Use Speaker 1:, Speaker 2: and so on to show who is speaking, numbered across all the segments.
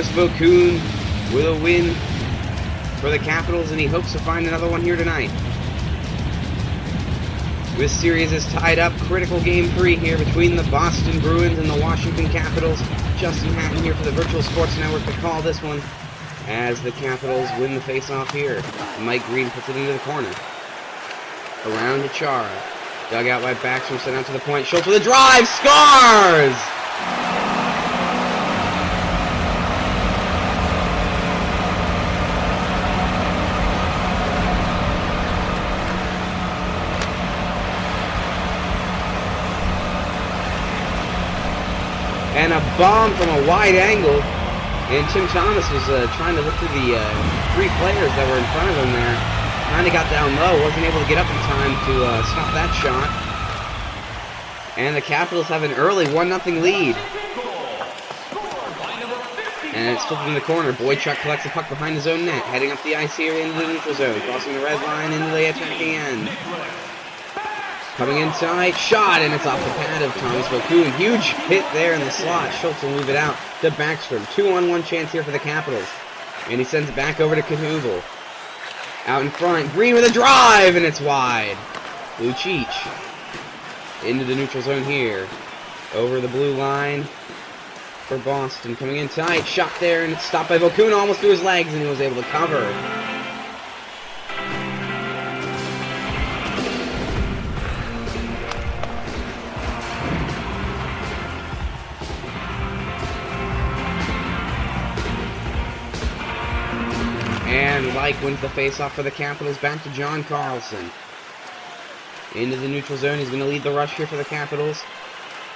Speaker 1: Thomas Vokoun with a win for the Capitals, and he hopes to find another one here tonight. This series is tied up. Critical game 3 here between the Boston Bruins and the Washington Capitals. Justin Hatton here for the Virtual Sports Network to call this one as the Capitals win the face-off here. Mike Green puts it into the corner. Around to Chara. Dug out by Backstrom, sent out to the point. Schultz with a drive, scores! And a bomb from a wide angle. And Tim Thomas was trying to look through the 3 players that were in front of him there. Kind of got down low, wasn't able to get up in time to stop that shot. And the Capitals have an early 1-0 lead. And it's flipped in the corner. Boychuk collects the puck behind his own net, heading up the ice here into the neutral zone, crossing the red line into the attacking end. Coming inside, shot, and it's off the pad of Thomas Vokoun. Huge hit there in the slot. Schultz will move it out to Backstrom. 2-on-1 chance here for the Capitals. And he sends it back over to Knuble. Out in front, Green with a drive, and it's wide. Lucic into the neutral zone here. Over the blue line for Boston. Coming in tight, shot there, and it's stopped by Vokoun almost through his legs, and he was able to cover. And Like wins the faceoff for the Capitals. Back to John Carlson. Into the neutral zone. He's going to lead the rush here for the Capitals.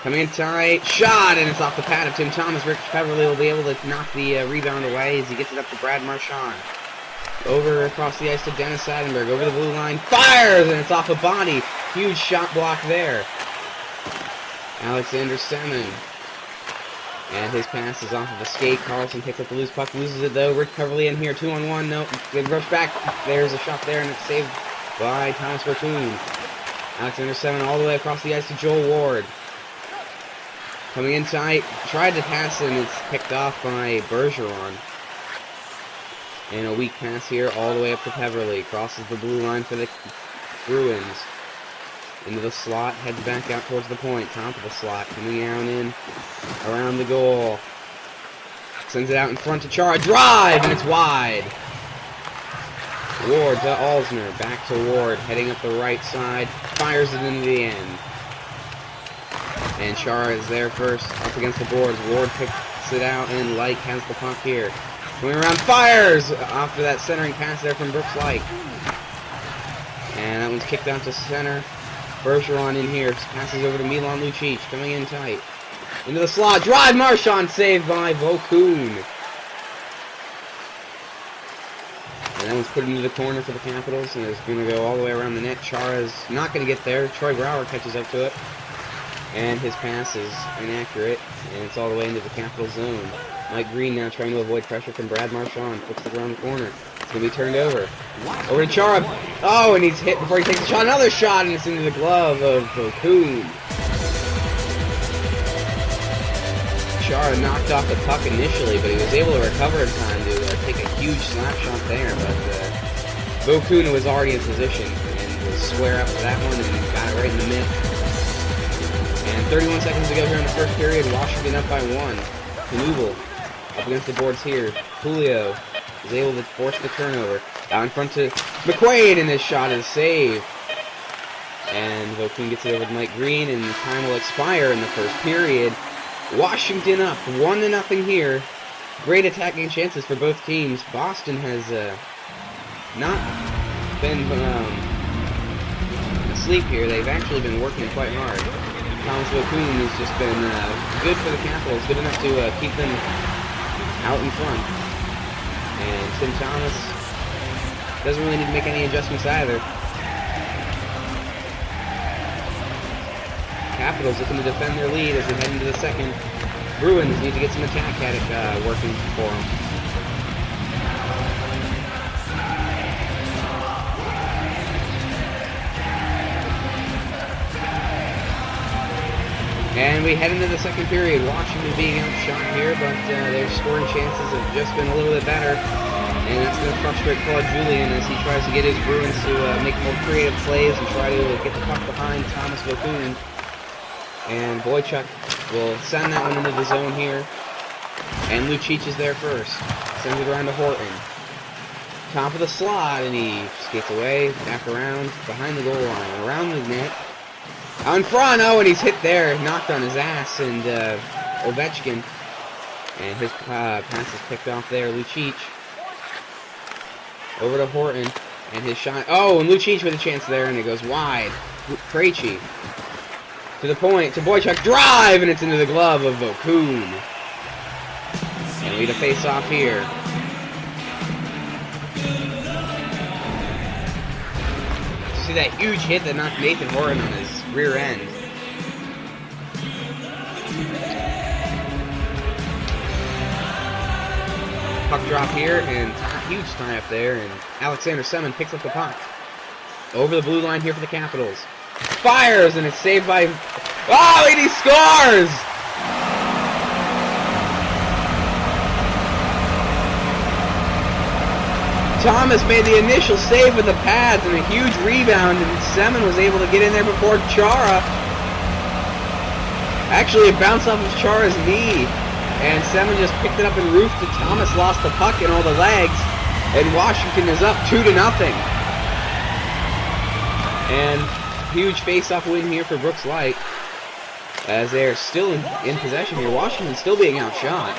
Speaker 1: Coming in tight. Shot! And it's off the pad of Tim Thomas. Rich Peverly will be able to knock the rebound away as he gets it up to Brad Marchand. Over across the ice to Dennis Seidenberg. Over the blue line. Fires! And it's off a body. Huge shot block there. Alexander Semin. And his pass is off of a skate. Carlson picks up the loose puck, loses it though. Rick Peverly in here, 2-on-1. No, good rush back. There's a shot there, and it's saved by Thomas Vokoun. Alexander Semin all the way across the ice to Joel Ward. Coming in tight, tried to pass him. It's picked off by Bergeron. And a weak pass here all the way up to Peverly. Crosses the blue line for the Bruins. Into the slot, heads back out towards the point. Top of the slot, coming out in, around the goal. Sends it out in front to Chara. Drive, and it's wide. Ward to Alsner. Back to Ward, heading up the right side. Fires it into the end. And Chara is there first, up against the boards. Ward picks it out, and Like has the puck here. Coming around, fires! After that centering pass there from Brooks Like. And that one's kicked out to center. Bergeron in here, passes over to Milan Lucic, coming in tight. Into the slot, drive, Marchand, saved by Vokoun. And that one's put into the corner for the Capitals, and it's going to go all the way around the net. Chara's not going to get there. Troy Brouwer catches up to it. And his pass is inaccurate, and it's all the way into the Capitals zone. Mike Green now trying to avoid pressure from Brad Marchand, puts it around the corner. It's going to be turned over. Over to Chara. Oh, and he's hit before he takes a shot. Another shot, and it's into the glove of Vokoun. Chara knocked off the puck initially, but he was able to recover in time to take a huge slap shot there. But Vokoun was already in position and was square up for that one and got it right in the mitt. And 31 seconds to go here in the first period. Washington up by 1. Knuble up against the boards here. Julio is able to force the turnover. Out in front to McQuaid, and his shot is saved. And Vokoun gets it over to Mike Green, and time will expire in the first period. Washington up 1-0 here. Great attacking chances for both teams. Boston has not been asleep here. They've actually been working quite hard. Thomas Vokoun has just been good for the Capitals, good enough to keep them out in front. And Tim Thomas doesn't really need to make any adjustments either. Capitals looking to defend their lead as we head into the second. Bruins need to get some attack at it working for them. And we head into the second period. Washington being outshot here, but their scoring chances have just been a little bit better. And that's going to frustrate Claude Julien as he tries to get his Bruins to make more creative plays and try to get the puck behind Thomas Vokoun. And Boychuk will send that one into the zone here. And Lucic is there first. Sends it around to Horton. Top of the slot, and he skates away, back around, behind the goal line, around the net. Out in front, oh, and he's hit there, knocked on his ass, and Ovechkin. And his pass is picked off there, Lucic. Over to Horton, and his shot, oh, and Lucic with a chance there, and it goes wide. Krejci. To the point, to Boychuk, drive, and it's into the glove of Vokoun. And we get a face-off here. See that huge hit that knocked Nathan Horton on his rear end. Puck drop here, and huge tie up there, and Alexander Semin picks up the puck. Over the blue line here for the Capitals. Fires, and it's saved by... Oh, and he scores! Thomas made the initial save with the pads and a huge rebound, and Semin was able to get in there before Chara. Actually, it bounced off of Chara's knee, and Semin just picked it up and roofed it. Thomas lost the puck in all the legs, and Washington is up 2-0. And huge face-off win here for Brooks Light, as they're still in possession here. Washington still being outshot.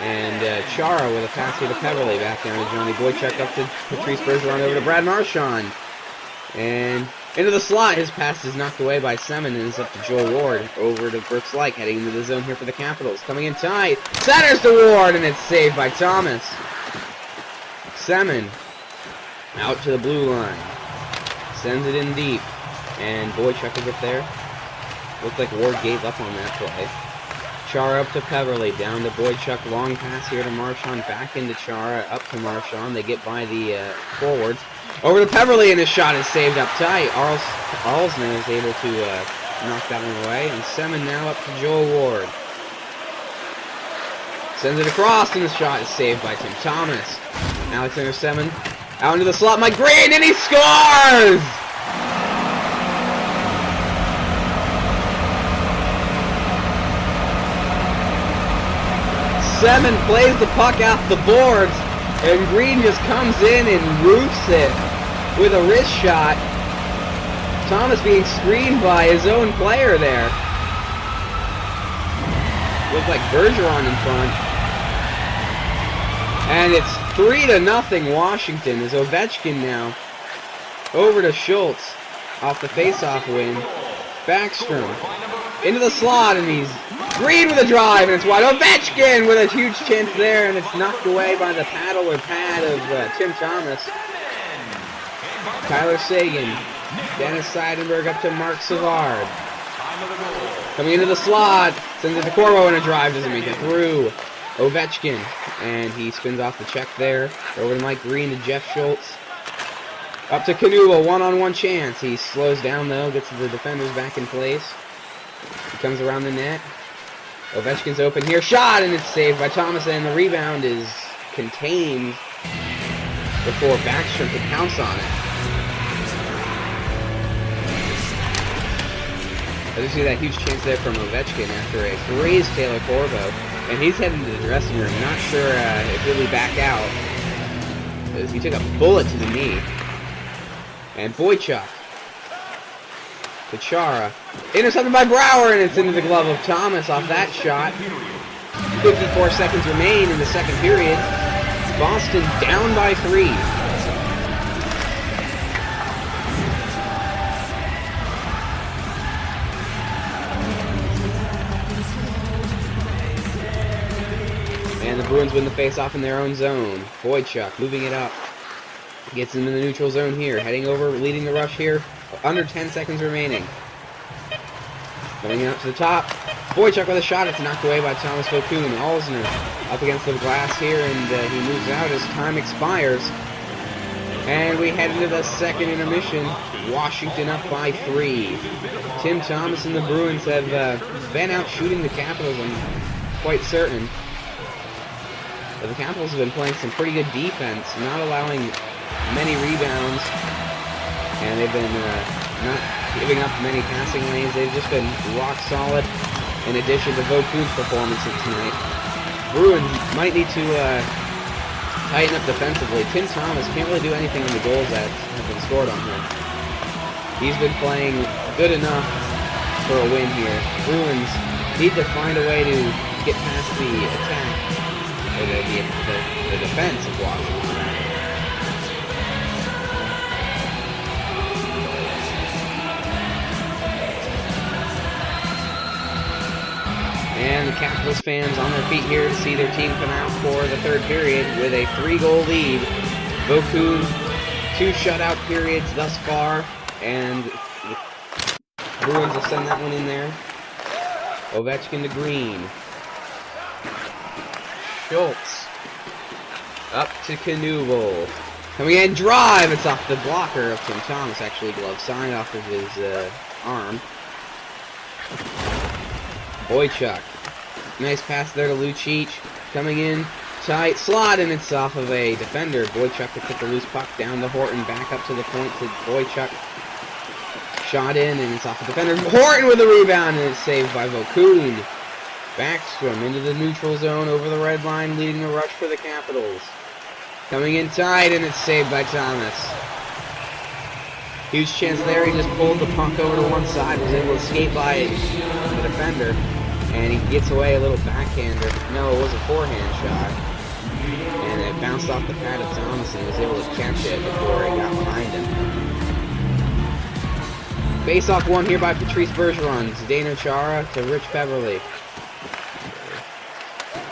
Speaker 1: And Chara with a pass here to Peverley, back down to Johnny Boychuk, up to Patrice Bergeron, over to Brad Marchand. And into the slot, his pass is knocked away by Semin, and it's up to Joel Ward, over to Brooks Light, heading into the zone here for the Capitals. Coming in tight, centers to Ward, and it's saved by Thomas. Semin, out to the blue line, sends it in deep, and Boychuk is up there. Looked like Ward gave up on that play. Chara up to Peverley, down to Boychuk, long pass here to Marchand, back into Chara, up to Marchand, they get by the forwards. Over to Peverley, and his shot is saved up tight. Arlsner is able to knock that one away, and Semin now up to Joel Ward. Sends it across, and the shot is saved by Tim Thomas. Alexander Semin out into the slot, Mike Green, and he scores! Semin plays the puck off the boards, and Green just comes in and roofs it with a wrist shot. Thomas being screened by his own player there. Looked like Bergeron in front. And it's 3-0 Washington, as Ovechkin now over to Schultz off the face-off win. Backstrom into the slot, and he's Green with a drive, and it's wide. Ovechkin with a huge chance there, and it's knocked away by the paddle or pad of Tim Thomas. Tyler Seguin, Dennis Seidenberg up to Mark Savard. Coming into the slot, sends it to Corbo, and a drive doesn't make it through. Ovechkin, and he spins off the check there. Over to Mike Green, to Jeff Schultz. Up to Kanuba, one-on-one chance. He slows down though, gets the defenders back in place. He comes around the net. Ovechkin's open here, shot, and it's saved by Thomas, and the rebound is contained before Backstrom can pounce on it. I just see that huge chance there from Ovechkin after a grazed Taylor Corbo, and he's heading to the dressing room. Not sure if he'll be back out, because he took a bullet to the knee. And Boychuk to Chara. Intercepted by Brouwer, and it's into the glove of Thomas off that shot. 54 seconds remain in the second period. Boston down by 3. And the Bruins win the face-off in their own zone. Boychuk moving it up. Gets into the neutral zone here. Heading over, leading the rush here. Under 10 seconds remaining. Going out to the top. Boychuk with a shot. It's knocked away by Thomas Vokoun. Alsner up against the glass here, and he moves out as time expires. And we head into the second intermission. Washington up by 3. Tim Thomas and the Bruins have been out shooting the Capitals, I'm quite certain. But the Capitals have been playing some pretty good defense, not allowing many rebounds. And they've been not giving up many passing lanes. They've just been rock solid, in addition to Voku's performances tonight. Bruins might need to tighten up defensively. Tim Thomas can't really do anything on the goals that have been scored on him. He's been playing good enough for a win here. Bruins need to find a way to get past the attack, or the defense of Washington. And the Capitals fans on their feet here to see their team come out for the third period with a 3-goal lead. Voku, 2 shutout periods thus far, and the Bruins will send that one in there. Ovechkin to Green. Schultz. Up to Knuble. Coming in, drive! It's off the blocker of Tim Thomas, actually glove side off of his arm. Boychuk. Nice pass there to Lucic. Coming in, tight slot, and it's off of a defender. Boychuk to put the loose puck down to Horton. Back up to the point to Boychuk. Shot in, and it's off the defender. Horton with a rebound, and it's saved by Vokoun. Backstrom into the neutral zone over the red line, leading the rush for the Capitals. Coming in tight, and it's saved by Thomas. Huge chance there. He just pulled the puck over to one side, was able to skate by the defender, and he gets away a little backhander. No, it was a forehand shot, and it bounced off the pad of Thomas, and he was able to catch it before he got behind him. Face-off won here by Patrice Bergeron. Zdeno Chara to Rich Beverly.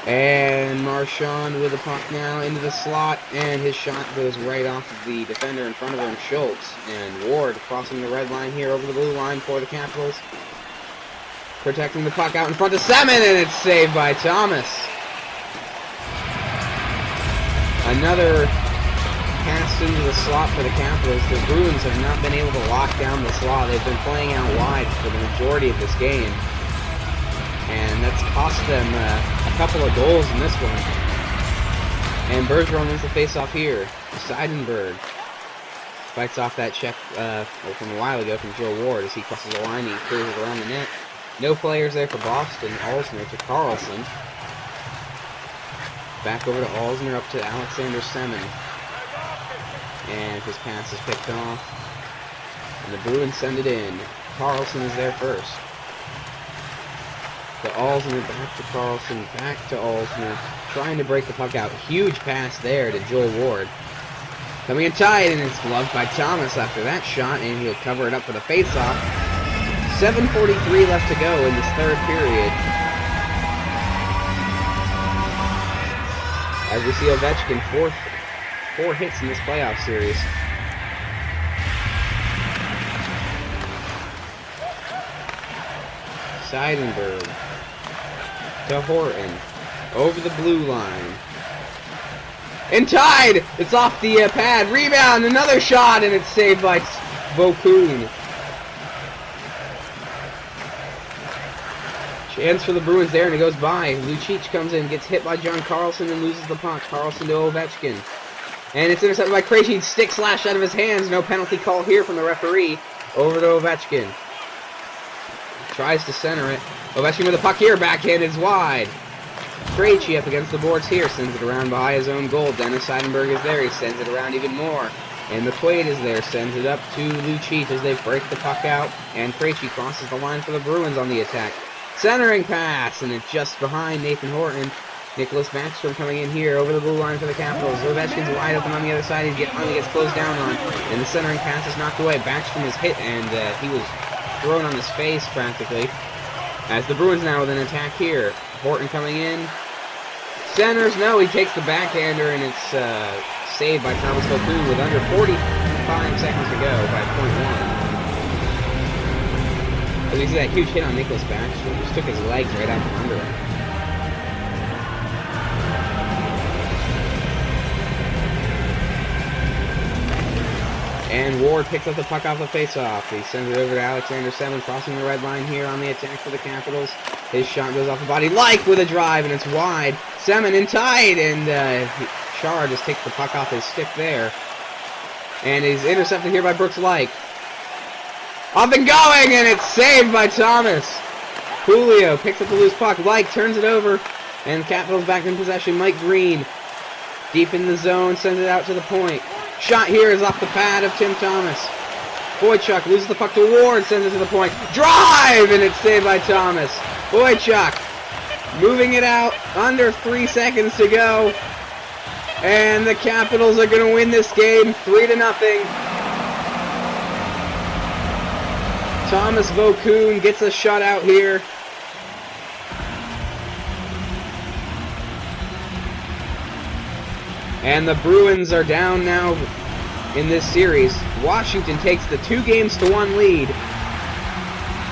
Speaker 1: And Marchand with the puck now into the slot, and his shot goes right off of the defender in front of him, Schultz. And Ward crossing the red line here over the blue line for the Capitals. Protecting the puck out in front of Semin, and it's saved by Thomas. Another pass into the slot for the Capitals. The Bruins have not been able to lock down the slot. They've been playing out wide for the majority of this game, and that's cost them a couple of goals in this one. And Bergeron wins the face-off here. Seidenberg fights off that check from a while ago from Joe Ward as he crosses the line. He clears it around the net. No players there for Boston. Alsner to Carlson. Back over to Alsner, up to Alexander Semin. And his pass is picked off. And the Bruins send it in. Carlson is there first. To Alsner, back to Carlson, back to Alsner. Trying to break the puck out. Huge pass there to Joel Ward. Coming in tight, and it's gloved by Thomas after that shot, and he'll cover it up for the face-off. 7:43 left to go in this third period. As we see Ovechkin, four hits in this playoff series. Seidenberg to Horton over the blue line. And tied! It's off the pad. Rebound, another shot, and it's saved by Vokoun. Chance for the Bruins there, and it goes by. Lucic comes in, gets hit by John Carlson, and loses the puck. Carlson to Ovechkin. And it's intercepted by Krejci. Stick slash out of his hands. No penalty call here from the referee. Over to Ovechkin. Tries to center it. Ovechkin with the puck here. Backhand is wide. Krejci up against the boards here. Sends it around by his own goal. Dennis Seidenberg is there. He sends it around even more. And McQuaid is there. Sends it up to Lucic as they break the puck out. And Krejci crosses the line for the Bruins on the attack. Centering pass. And it's just behind Nathan Horton. Nicholas Backstrom coming in here over the blue line for the Capitals. Ovechkin's wide open on the other side. He finally gets closed down on. And the centering pass is knocked away. Backstrom is hit, and he was thrown on his face practically. As the Bruins now with an attack here. Horton coming in. Centers, no, he takes the backhander, and it's saved by Thomas Vokoun with under 45 seconds to go by .1. As you see that huge hit on Nicholas Backstrom, just took his legs right out from under him. And Ward picks up the puck off the face-off. He sends it over to Alexander Semin, crossing the red line here on the attack for the Capitals. His shot goes off the body. Like with a drive, and it's wide. Semin in tight, and Chara just takes the puck off his stick there. And he's intercepted here by Brooks Like. Up and going, and it's saved by Thomas. Julio picks up the loose puck. Like turns it over, and Capitals back in possession. Mike Green, deep in the zone, sends it out to the point. Shot here is off the pad of Tim Thomas. Boychuk loses the puck to Ward, sends it to the point. Drive, and it's saved by Thomas. Boychuk moving it out, under 3 seconds to go. And the Capitals are going to win this game 3-0. Thomas Vokoun gets a shutout here. And the Bruins are down now in this series. Washington takes the 2-1 lead.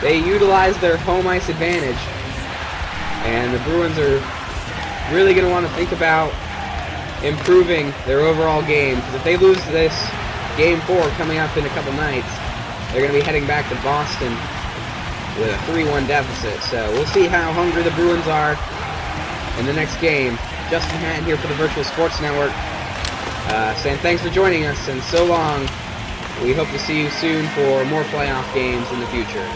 Speaker 1: They utilize their home ice advantage. And the Bruins are really going to want to think about improving their overall game. Because if they lose this Game 4 coming up in a couple nights, they're going to be heading back to Boston with a 3-1 deficit. So we'll see how hungry the Bruins are in the next game. Justin Hatton here for the Virtual Sports Network, saying thanks for joining us, and so long. We hope to see you soon for more playoff games in the future.